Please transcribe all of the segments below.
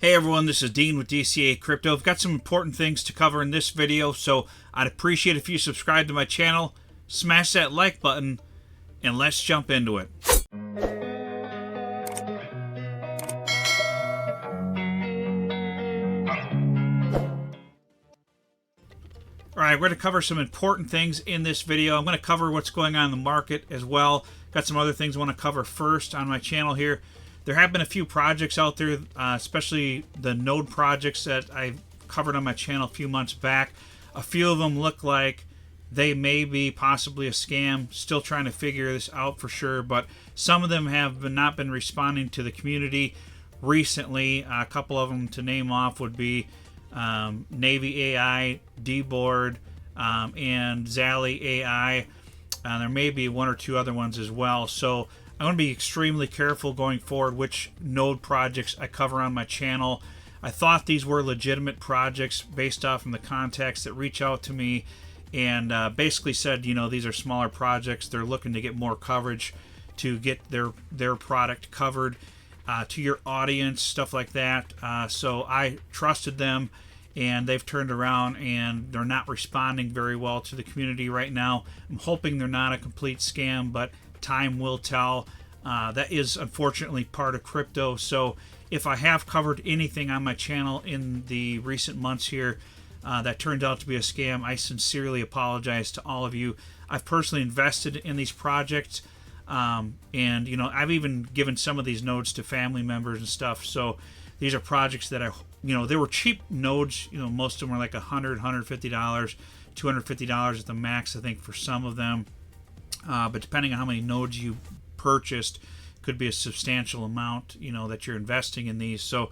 Hey everyone, this is Dean with DCA Crypto. I've got some important things to cover in this video, so I'd appreciate if you subscribe to my channel, smash that like button, and let's jump into it. Alright, we're going to cover some important things in this video. I'm going to cover what's going on in the market as well. Got some other things I want to cover first on my channel here. There have been a few projects out there, especially the node projects that I covered on my channel a few months back. A few of them look like they may be possibly a scam. Still trying to figure this out for sure, but some of them have not been responding to the community recently. A couple of them to name off would be Navy AI, D-Board, and Zally AI. There may be one or two other ones as well. So I'm going to be extremely careful going forward which node projects I cover on my channel. I thought these were legitimate projects based off from the contacts that reach out to me and basically said, you know, these are smaller projects. They're looking to get more coverage to get their product covered to your audience, stuff like that. So I trusted them, and they've turned around and they're not responding very well to the community right now. I'm hoping they're not a complete scam, but time will tell. That is unfortunately part of crypto. So if I have covered anything on my channel in the recent months here that turned out to be a scam, I sincerely apologize to all of you. I've personally invested in these projects, and you know, I've even given some of these nodes to family members and stuff. So these are projects that they were cheap nodes. You know, most of them were like $100, $150, $250 at the max, I think, for some of them. But depending on how many nodes you purchased, could be a substantial amount, you know, that you're investing in these. So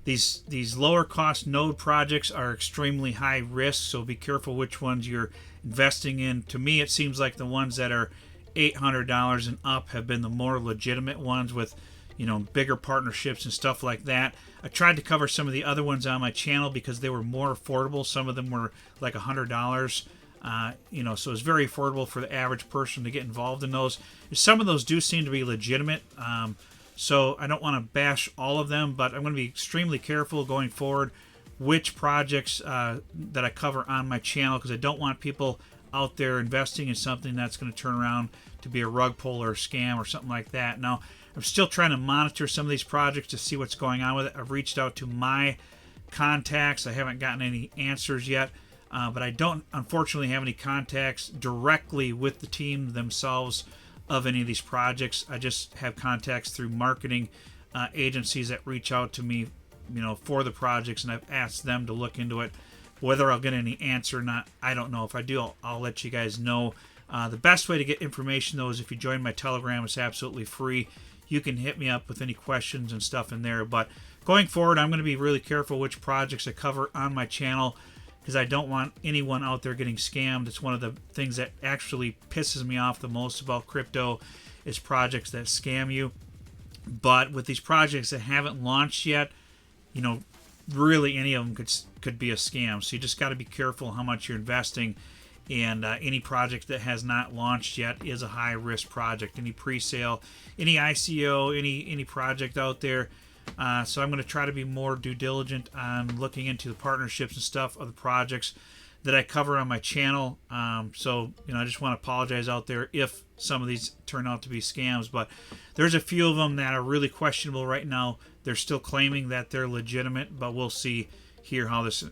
these lower cost node projects are extremely high risk, so be careful which ones you're investing in. To me, it seems like the ones that are $800 and up have been the more legitimate ones with, you know, bigger partnerships and stuff like that. I tried to cover some of the other ones on my channel because they were more affordable. Some of them were like $100. You know, so it's very affordable for the average person to get involved in those. Some of those do seem to be legitimate, so I don't want to bash all of them, but I'm going to be extremely careful going forward which projects that I cover on my channel, because I don't want people out there investing in something that's going to turn around to be a rug pull or a scam or something like that. Now, I'm still trying to monitor some of these projects to see what's going on with it. I've reached out to my contacts. I haven't gotten any answers yet. But I don't, unfortunately, have any contacts directly with the team themselves of any of these projects. I just have contacts through marketing agencies that reach out to me, you know, for the projects, and I've asked them to look into it. Whether I'll get any answer or not, I don't know. If I do, I'll let you guys know. The best way to get information, though, is if you join my Telegram. It's absolutely free. You can hit me up with any questions and stuff in there. But going forward, I'm going to be really careful which projects I cover on my channel, because I don't want anyone out there getting scammed. It's one of the things that actually pisses me off the most about crypto is projects that scam you. But with these projects that haven't launched yet, you know, really any of them could be a scam. So you just got to be careful how much you're investing. And any project that has not launched yet is a high risk project. Any pre-sale, any ICO, any project out there. So I'm going to try to be more due diligent on looking into the partnerships and stuff of the projects that I cover on my channel. So, you know, I just want to apologize out there if some of these turn out to be scams. But there's a few of them that are really questionable right now. They're still claiming that they're legitimate, but we'll see here how this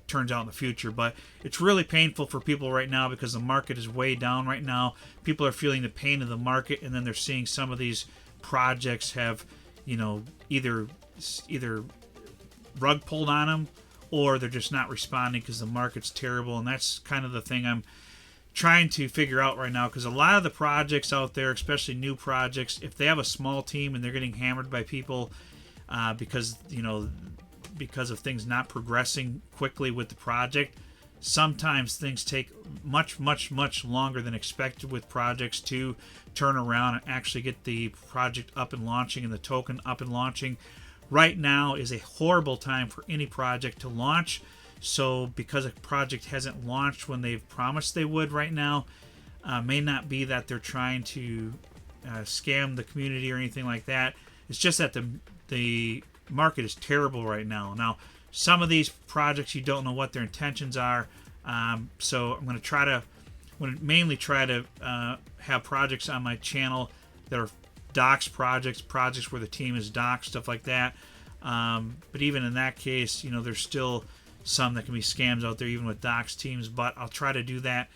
turns out in the future. But it's really painful for people right now because the market is way down right now. People are feeling the pain of the market, and then they're seeing some of these projects have, you know, either rug pulled on them, or they're just not responding because the market's terrible. And that's kind of the thing I'm trying to figure out right now, because a lot of the projects out there, especially new projects, if they have a small team and they're getting hammered by people because of things not progressing quickly with the project, sometimes things take much longer than expected with projects to turn around and actually get the project up and launching and the token up and launching. Right now is a horrible time for any project to launch. So because a project hasn't launched when they've promised they would right now, may not be that they're trying to scam the community or anything like that. It's just that the market is terrible right now. Now, some of these projects you don't know what their intentions are, so I'm going to mainly try to have projects on my channel that are docs projects where the team is docs, stuff like that. But even in that case, you know, there's still some that can be scams out there, even with docs teams. But I'll try to do that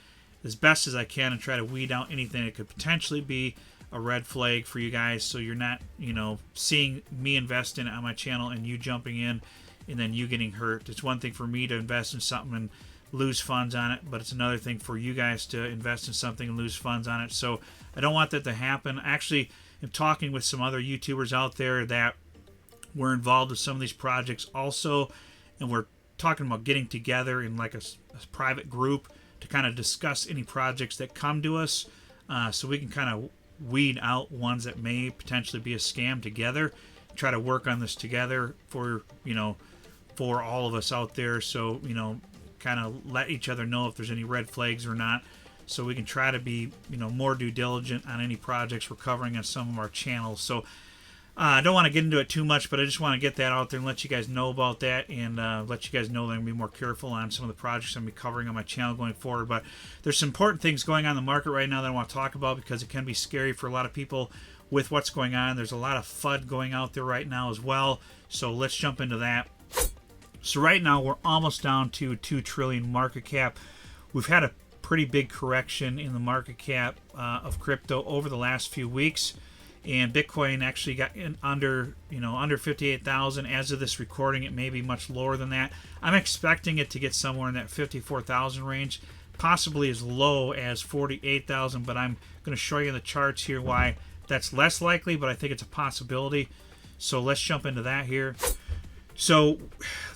as best as I can and try to weed out anything that could potentially be a red flag for you guys, so you're not, you know, seeing me invest in it on my channel and you jumping in and then you getting hurt. It's one thing for me to invest in something and lose funds on it, but it's another thing for you guys to invest in something and lose funds on it. So I don't want that to happen. Actually, I'm talking with some other YouTubers out there that were involved with some of these projects also, and we're talking about getting together in like a private group to kind of discuss any projects that come to us, so we can kind of weed out ones that may potentially be a scam together, try to work on this together for, you know, for all of us out there. So, you know, kind of let each other know if there's any red flags or not, so we can try to be, you know, more due diligent on any projects we're covering on some of our channels. So I don't want to get into it too much, but I just want to get that out there and let you guys know about that, and let you guys know that I'm going to be more careful on some of the projects I'm going to be covering on my channel going forward. But there's some important things going on in the market right now that I want to talk about, because it can be scary for a lot of people with what's going on. There's a lot of FUD going out there right now as well. So let's jump into that. So right now we're almost down to 2 trillion market cap. We've had a pretty big correction in the market cap of crypto over the last few weeks. And Bitcoin actually got in under 58,000 as of this recording. It may be much lower than that. I'm expecting it to get somewhere in that 54,000 range, possibly as low as 48,000. But I'm going to show you in the charts here why that's less likely, but I think it's a possibility. So let's jump into that here. So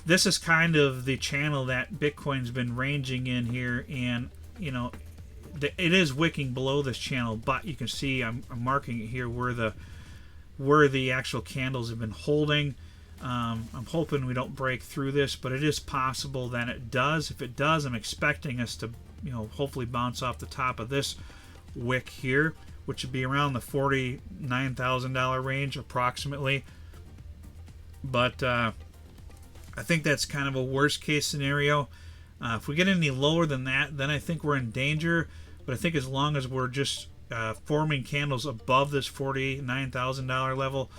this is kind of the channel that Bitcoin's been ranging in here, and you know, it is wicking below this channel, but you can see I'm marking it here where the actual candles have been holding. I'm hoping we don't break through this, but it is possible that it does. If it does, I'm expecting us to, you know, hopefully bounce off the top of this wick here, which would be around the $49,000 range approximately. But I think that's kind of a worst case scenario. If we get any lower than that, then I think we're in danger. But I think as long as we're just forming candles above this $49,000 level,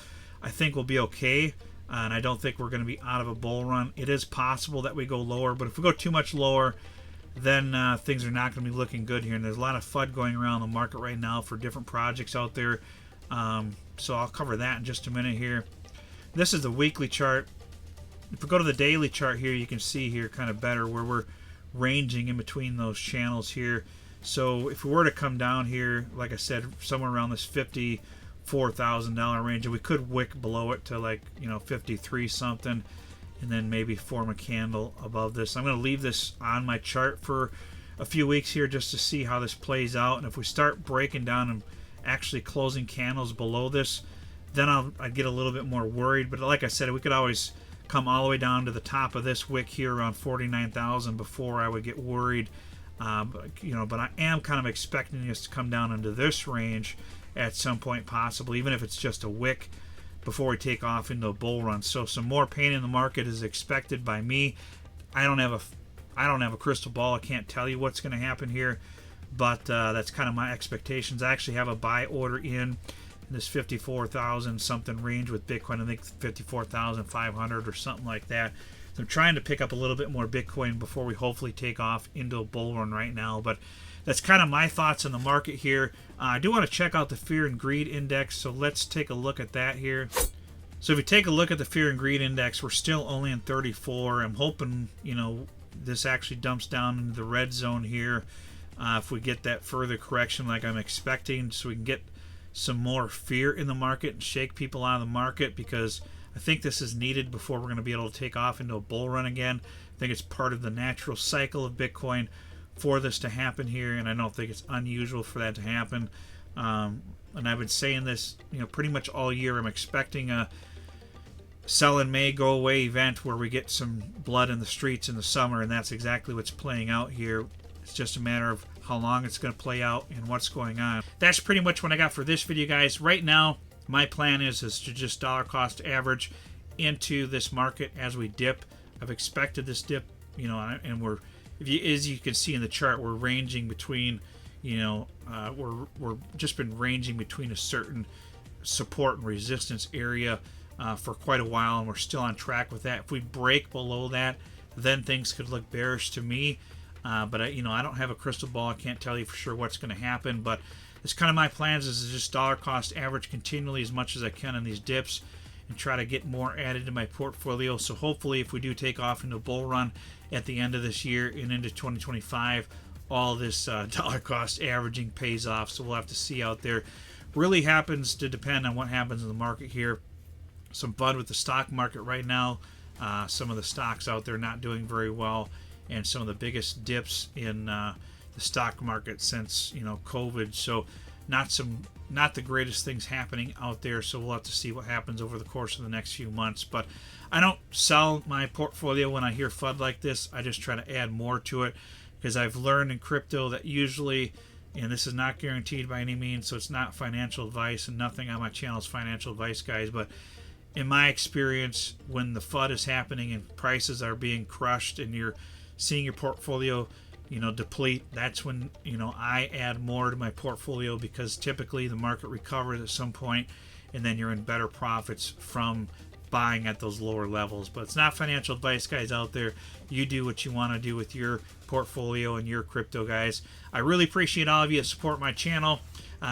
I think we'll be okay. And I don't think we're going to be out of a bull run. It is possible that we go lower, but if we go too much lower, then things are not going to be looking good here. And there's a lot of FUD going around the market right now for different projects out there. So I'll cover that in just a minute here. This is the weekly chart. If we go to the daily chart here, you can see here kind of better where we're ranging in between those channels here. So if we were to come down here, like I said, somewhere around this $54,000 range, and we could wick below it to, like, you know, 53 something, and then maybe form a candle above this. I'm going to leave this on my chart for a few weeks here just to see how this plays out. And if we start breaking down and actually closing candles below this, then I'd get a little bit more worried. But like I said, we could always come all the way down to the top of this wick here around 49,000 before I would get worried. But I am kind of expecting us to come down into this range at some point, possibly, even if it's just a wick, before we take off into a bull run. So some more pain in the market is expected by me. I don't have a crystal ball. I can't tell you what's going to happen here, but that's kind of my expectations. I actually have a buy order in this 54,000 something range with Bitcoin. I think 54,500 or something like that. So I'm trying to pick up a little bit more Bitcoin before we hopefully take off into a bull run right now. But that's kind of my thoughts on the market here. I do want to check out the Fear and Greed Index, so let's take a look at that here. So if you take a look at the Fear and Greed Index, we're still only in 34. I'm hoping, you know, this actually dumps down into the red zone here if we get that further correction like I'm expecting, so we can get some more fear in the market and shake people out of the market, because I think this is needed before we're going to be able to take off into a bull run again. I think it's part of the natural cycle of Bitcoin for this to happen here, and I don't think it's unusual for that to happen. And I've been saying this, you know, pretty much all year. I'm expecting a sell in May, go away event where we get some blood in the streets in the summer, and that's exactly what's playing out here. It's just a matter of how long it's going to play out and what's going on. That's pretty much what I got for this video, guys. Right now, my plan is to just dollar cost average into this market as we dip. I've expected this dip, you know, and we're, as you can see in the chart, we're ranging between, you know, we're just been ranging between a certain support and resistance area for quite a while, and we're still on track with that. If we break below that, then things could look bearish to me. But I don't have a crystal ball. I can't tell you for sure what's going to happen. But it's kind of my plans is to just dollar cost average continually as much as I can on these dips, and try to get more added to my portfolio. So hopefully, if we do take off into a bull run at the end of this year and into 2025, all this dollar cost averaging pays off. So we'll have to see out there. Really happens to depend on what happens in the market here. Some FUD with the stock market right now. Some of the stocks out there not doing very well, and some of the biggest dips in the stock market since COVID. So not the greatest things happening out there. So we'll have to see what happens over the course of the next few months. But I don't sell my portfolio when I hear FUD like this. I just try to add more to it, because I've learned in crypto that usually, and this is not guaranteed by any means, so it's not financial advice, and nothing on my channel is financial advice, guys, but in my experience, when the FUD is happening and prices are being crushed and you're seeing your portfolio deplete, that's when I add more to my portfolio, because typically the market recovers at some point and then you're in better profits from buying at those lower levels. But it's not financial advice, guys, out there. You do what you want to do with your portfolio and your crypto, guys. I really appreciate all of you that support my channel.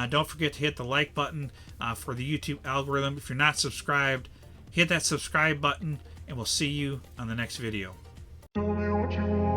Don't forget to hit the like button for the YouTube algorithm. If you're not subscribed, hit that subscribe button, and we'll see you on the next video. Tell me what you want.